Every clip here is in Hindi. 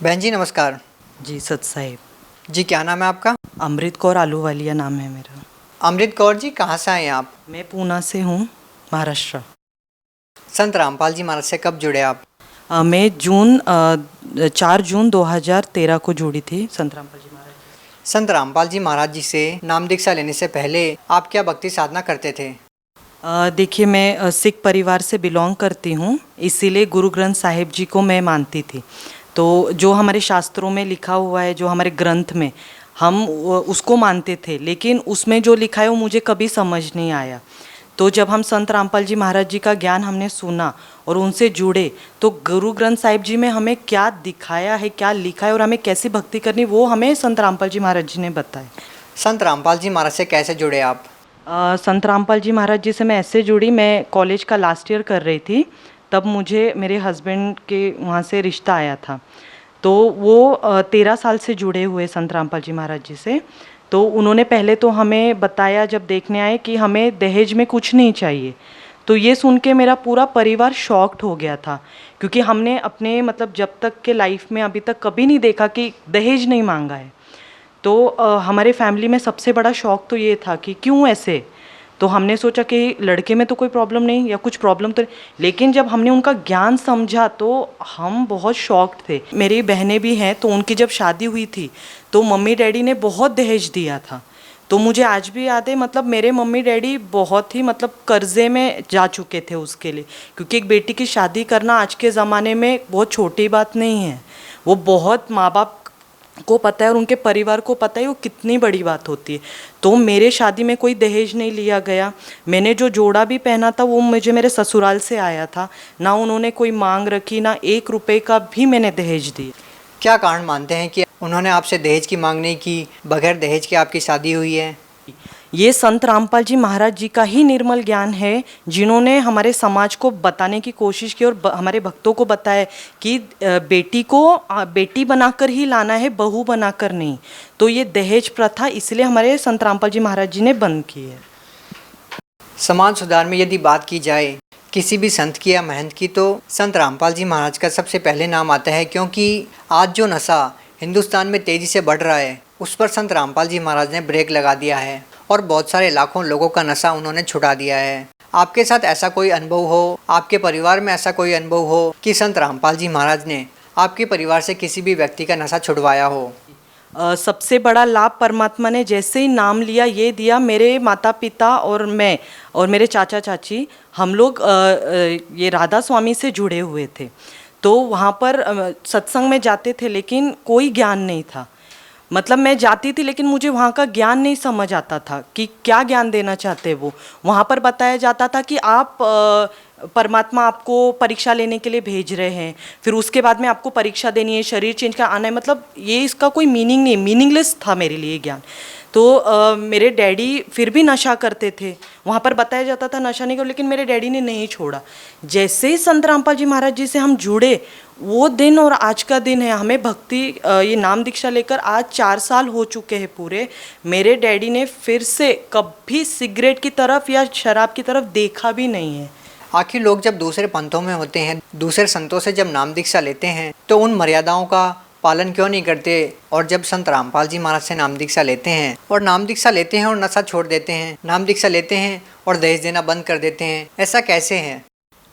बहन जी नमस्कार। जी सत साहिब। जी क्या नाम है आपका? अमृत कौर आलूवालिया नाम है मेरा। अमृत कौर जी कहाँ से आए हैं आप? मैं पूना से हूँ, महाराष्ट्र। संत रामपाल जी महाराज से कब जुड़े आप? मैं 4 जून 2013 को जुड़ी थी संत रामपाल जी महाराज जी संत रामपाल जी महाराज जी से नाम दीक्षा लेने से पहले आप क्या भक्ति साधना करते थे? से। देखिए, मैं सिख परिवार से बिलोंग करती हूँ, इसीलिए गुरु ग्रंथ साहिब जी को मैं मानती थी। तो जो हमारे शास्त्रों में लिखा हुआ है, जो हमारे ग्रंथ में, हम उसको मानते थे, लेकिन उसमें जो लिखा है वो मुझे कभी समझ नहीं आया। तो जब हम संत रामपाल जी महाराज जी का ज्ञान हमने सुना और उनसे जुड़े, तो गुरु ग्रंथ साहिब जी में हमें क्या दिखाया है, क्या लिखा है और हमें कैसी भक्ति करनी, वो हमें संत रामपाल जी महाराज जी ने बताया। संत रामपाल जी महाराज से कैसे जुड़े आप? संत रामपाल जी महाराज जी से मैं ऐसे जुड़ी, मैं कॉलेज का लास्ट ईयर कर रही थी, तब मुझे मेरे हस्बैंड के वहाँ से रिश्ता आया था। तो वो 13 साल से जुड़े हुए संत रामपाल जी महाराज जी से। तो उन्होंने पहले तो हमें बताया जब देखने आए कि हमें दहेज में कुछ नहीं चाहिए। तो ये सुन के मेरा पूरा परिवार शॉक्ड हो गया था, क्योंकि हमने अपने मतलब जब तक के लाइफ में अभी तक कभी नहीं देखा कि दहेज नहीं मांगा है। तो हमारे फैमिली में सबसे बड़ा शौक तो ये था कि क्यों ऐसे। तो हमने सोचा कि लड़के में तो कोई प्रॉब्लम नहीं या कुछ प्रॉब्लम तो नहीं, लेकिन जब हमने उनका ज्ञान समझा तो हम बहुत शॉक्ड थे। मेरी बहनें भी हैं, तो उनकी जब शादी हुई थी तो मम्मी डैडी ने बहुत दहेज दिया था। तो मुझे आज भी याद है, मतलब मेरे मम्मी डैडी बहुत ही मतलब कर्जे में जा चुके थे उसके लिए, क्योंकि एक बेटी की शादी करना आज के ज़माने में बहुत छोटी बात नहीं है। वो बहुत माँ बाप को पता है और उनके परिवार को पता है वो कितनी बड़ी बात होती है। तो मेरे शादी में कोई दहेज नहीं लिया गया। मैंने जो जोड़ा भी पहना था वो मुझे मेरे ससुराल से आया था, ना उन्होंने कोई मांग रखी, ना 1 रुपए का भी मैंने दहेज दिया। क्या कारण मानते हैं कि उन्होंने आपसे दहेज की मांग नहीं की, बगैर दहेज के आपकी शादी हुई है? ये संत रामपाल जी महाराज जी का ही निर्मल ज्ञान है, जिन्होंने हमारे समाज को बताने की कोशिश की और हमारे भक्तों को बताया कि बेटी को बेटी बनाकर ही लाना है, बहू बनाकर नहीं। तो ये दहेज प्रथा इसलिए हमारे संत रामपाल जी महाराज जी ने बंद की है। समाज सुधार में यदि बात की जाए किसी भी संत की या महंत की, तो संत रामपाल जी महाराज का सबसे पहले नाम आता है, क्योंकि आज जो नशा हिंदुस्तान में तेज़ी से बढ़ रहा है उस पर संत रामपाल जी महाराज ने ब्रेक लगा दिया है और बहुत सारे लाखों लोगों का नशा उन्होंने छुड़ा दिया है। आपके साथ ऐसा कोई अनुभव हो, आपके परिवार में ऐसा कोई अनुभव हो कि संत रामपाल जी महाराज ने आपके परिवार से किसी भी व्यक्ति का नशा छुड़वाया हो? सबसे बड़ा लाभ परमात्मा ने जैसे ही नाम लिया ये दिया। मेरे माता पिता और मैं और मेरे चाचा चाची, हम लोग ये राधा स्वामी से जुड़े हुए थे। तो वहाँ पर सत्संग में जाते थे, लेकिन कोई ज्ञान नहीं था। मतलब मैं जाती थी लेकिन मुझे वहाँ का ज्ञान नहीं समझ आता था कि क्या ज्ञान देना चाहते वो। वहाँ पर बताया जाता था कि आप परमात्मा आपको परीक्षा लेने के लिए भेज रहे हैं, फिर उसके बाद में आपको परीक्षा देनी है, शरीर चेंज का आना है। मतलब ये इसका कोई मीनिंग नहीं, मीनिंगलेस था मेरे लिए ज्ञान। तो मेरे डैडी फिर भी नशा करते थे, वहाँ पर बताया जाता था नशा नहीं करो, लेकिन मेरे डैडी ने नहीं छोड़ा। जैसे ही संत रामपाल जी महाराज जी से हम जुड़े, वो दिन और आज का दिन है, हमें भक्ति ये नाम दीक्षा लेकर आज 4 साल हो चुके हैं पूरे। मेरे डैडी ने फिर से कभी सिगरेट की तरफ या शराब की तरफ देखा भी नहीं है। आखिर लोग जब दूसरे पंथों में होते हैं, दूसरे संतों से जब नाम दीक्षा लेते हैं, तो उन मर्यादाओं का पालन क्यों नहीं करते? और जब संत रामपाल जी महाराज से नाम दीक्षा लेते हैं और नाम दीक्षा लेते हैं और नशा छोड़ देते हैं, नाम दीक्षा लेते हैं और दहेज देना बंद कर देते हैं, ऐसा कैसे है?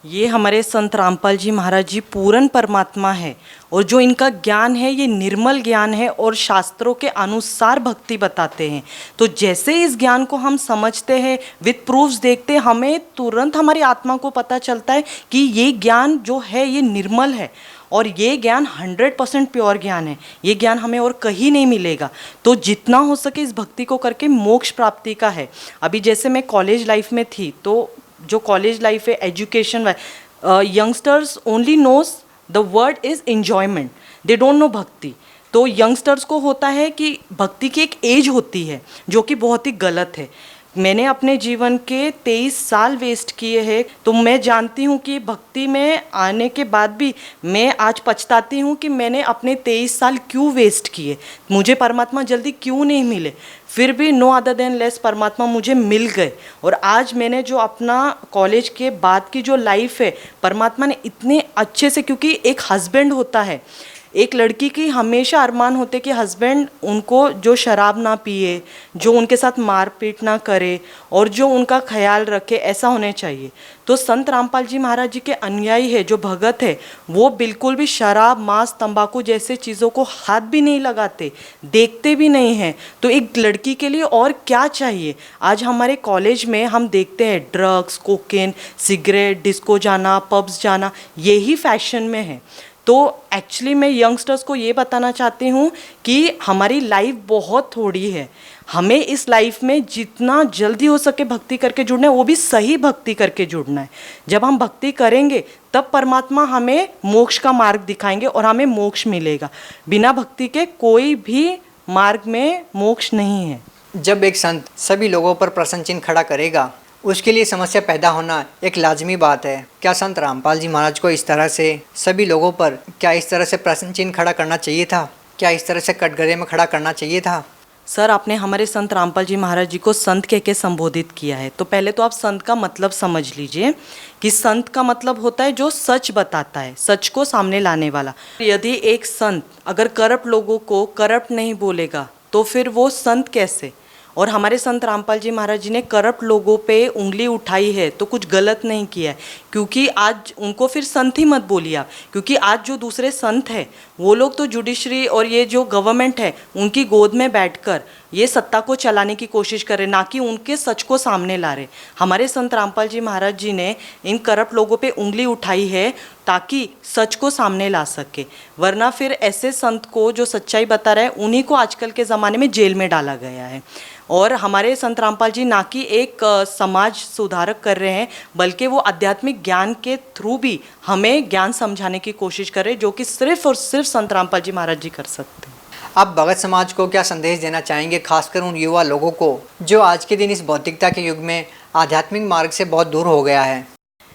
ये हमारे संत रामपाल जी महाराज जी पूर्ण परमात्मा है, और जो इनका ज्ञान है ये निर्मल ज्ञान है और शास्त्रों के अनुसार भक्ति बताते हैं। तो जैसे इस ज्ञान को हम समझते हैं, विद प्रूफ्स देखते हैं, हमें तुरंत हमारी आत्मा को पता चलता है कि ये ज्ञान जो है ये निर्मल है और ये ज्ञान 100% प्योर ज्ञान है। ये ज्ञान हमें और कहीं नहीं मिलेगा। तो जितना हो सके इस भक्ति को करके मोक्ष प्राप्ति का है। अभी जैसे मैं कॉलेज लाइफ में थी, तो जो कॉलेज लाइफ है education, youngsters only knows the word is enjoyment, they don't know bhakti. तो यंगस्टर्स को होता है कि भक्ति की एक एज होती है, जो कि बहुत ही गलत है। मैंने अपने जीवन के 23 साल वेस्ट किए हैं, तो मैं जानती हूँ कि भक्ति में आने के बाद भी मैं आज पछताती हूँ कि मैंने अपने 23 साल क्यों वेस्ट किए, मुझे परमात्मा जल्दी क्यों नहीं मिले। फिर भी नो अदर देन लेस परमात्मा मुझे मिल गए, और आज मैंने जो अपना कॉलेज के बाद की जो लाइफ है, परमात्मा ने इतने अच्छे से, क्योंकि एक हस्बैंड होता है, एक लड़की की हमेशा अरमान होते कि हस्बैंड उनको जो शराब ना पिए, जो उनके साथ मारपीट ना करे और जो उनका ख्याल रखे, ऐसा होने चाहिए। तो संत रामपाल जी महाराज जी के अनुयायी है, जो भगत है, वो बिल्कुल भी शराब, मांस, तंबाकू जैसे चीज़ों को हाथ भी नहीं लगाते, देखते भी नहीं हैं। तो एक लड़की के लिए और क्या चाहिए? आज हमारे कॉलेज में हम देखते हैं ड्रग्स, कोकेन, सिगरेट, डिस्को जाना, पब्स जाना, यही फैशन में है। तो एक्चुअली मैं यंगस्टर्स को ये बताना चाहती हूँ कि हमारी लाइफ बहुत थोड़ी है, हमें इस लाइफ में जितना जल्दी हो सके भक्ति करके जुड़ना है, वो भी सही भक्ति करके जुड़ना है। जब हम भक्ति करेंगे तब परमात्मा हमें मोक्ष का मार्ग दिखाएंगे और हमें मोक्ष मिलेगा। बिना भक्ति के कोई भी मार्ग में मोक्ष नहीं है। जब एक संत सभी लोगों पर प्रश्न चिन्ह खड़ा करेगा, उसके लिए समस्या पैदा होना एक लाजमी बात है। क्या संत रामपाल जी महाराज को इस तरह से सभी लोगों पर इस तरह से प्रश्न चिन्ह खड़ा करना चाहिए था? क्या इस तरह से कटघरे में खड़ा करना चाहिए था? सर, आपने हमारे संत रामपाल जी महाराज जी को संत कह के संबोधित किया है, तो पहले तो आप संत का मतलब समझ लीजिए कि संत का मतलब होता है जो सच बताता है, सच को सामने लाने वाला। यदि एक संत अगर करप्ट लोगों को करप्ट नहीं बोलेगा तो फिर वो संत कैसे? और हमारे संत रामपाल जी महाराज जी ने करप्ट लोगों पे उंगली उठाई है तो कुछ गलत नहीं किया है, क्योंकि आज उनको फिर संत ही मत बोलिए आप, क्योंकि आज जो दूसरे संत हैं वो लोग तो जुडिशरी और ये जो गवर्नमेंट है उनकी गोद में बैठकर ये सत्ता को चलाने की कोशिश कर रहे, ना कि उनके सच को सामने ला रहे। हमारे संत रामपाल जी महाराज जी ने इन करप्ट लोगों पे उंगली उठाई है ताकि सच को सामने ला सके, वरना फिर ऐसे संत को जो सच्चाई बता रहे हैं उन्हीं को आजकल के ज़माने में जेल में डाला गया है। और हमारे संत रामपाल जी ना कि एक समाज सुधारक कर रहे हैं, बल्कि वो आध्यात्मिक ज्ञान के थ्रू भी हमें ज्ञान समझाने की कोशिश कर रहे हैं, जो कि सिर्फ और सिर्फ संत रामपाल जी महाराज जी कर सकते हैं। आप भगत समाज को क्या संदेश देना चाहेंगे, खासकर उन युवा लोगों को जो आज के दिन इस भौतिकता के युग में आध्यात्मिक मार्ग से बहुत दूर हो गया है?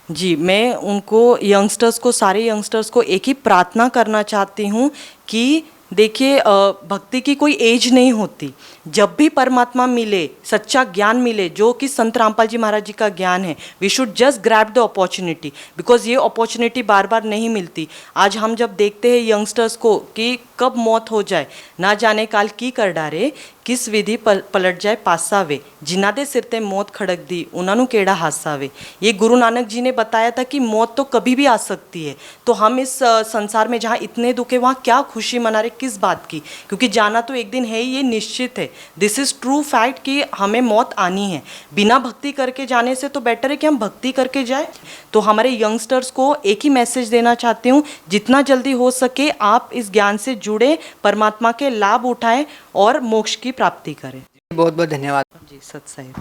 जी, मैं उनको यंगस्टर्स को, सारे यंगस्टर्स को एक ही प्रार्थना करना चाहती हूँ कि देखिए, भक्ति की कोई एज नहीं होती। जब भी परमात्मा मिले, सच्चा ज्ञान मिले जो कि संत रामपाल जी महाराज जी का ज्ञान है, we should just grab the opportunity, because ये अपॉर्चुनिटी बार बार नहीं मिलती। आज हम जब देखते हैं यंगस्टर्स को कि कब मौत हो जाए, ना जाने काल की कर डारे, किस विधि पलट जाए पासा वे, जिन्हां दे सिर ते मौत खड़क दी उन्हां नूं केड़ा हासा वे। ये गुरु नानक जी ने बताया था कि मौत तो कभी भी आ सकती है। तो हम इस संसार में जहाँ इतने दुख है वहाँ क्या खुशी मना रहे, किस बात की? क्योंकि जाना तो एक दिन है ही, ये निश्चित है। दिस इज़ ट्रू फैक्ट कि हमें मौत आनी है। बिना भक्ति करके जाने से तो बेटर है कि हम भक्ति करके जाए। तो हमारे यंगस्टर्स को एक ही मैसेज देना चाहती हूँ, जितना जल्दी हो सके आप इस ज्ञान से जुड़े, परमात्मा के लाभ उठाएं और मोक्ष की प्राप्ति करें। बहुत बहुत धन्यवाद जी, सत साहिब।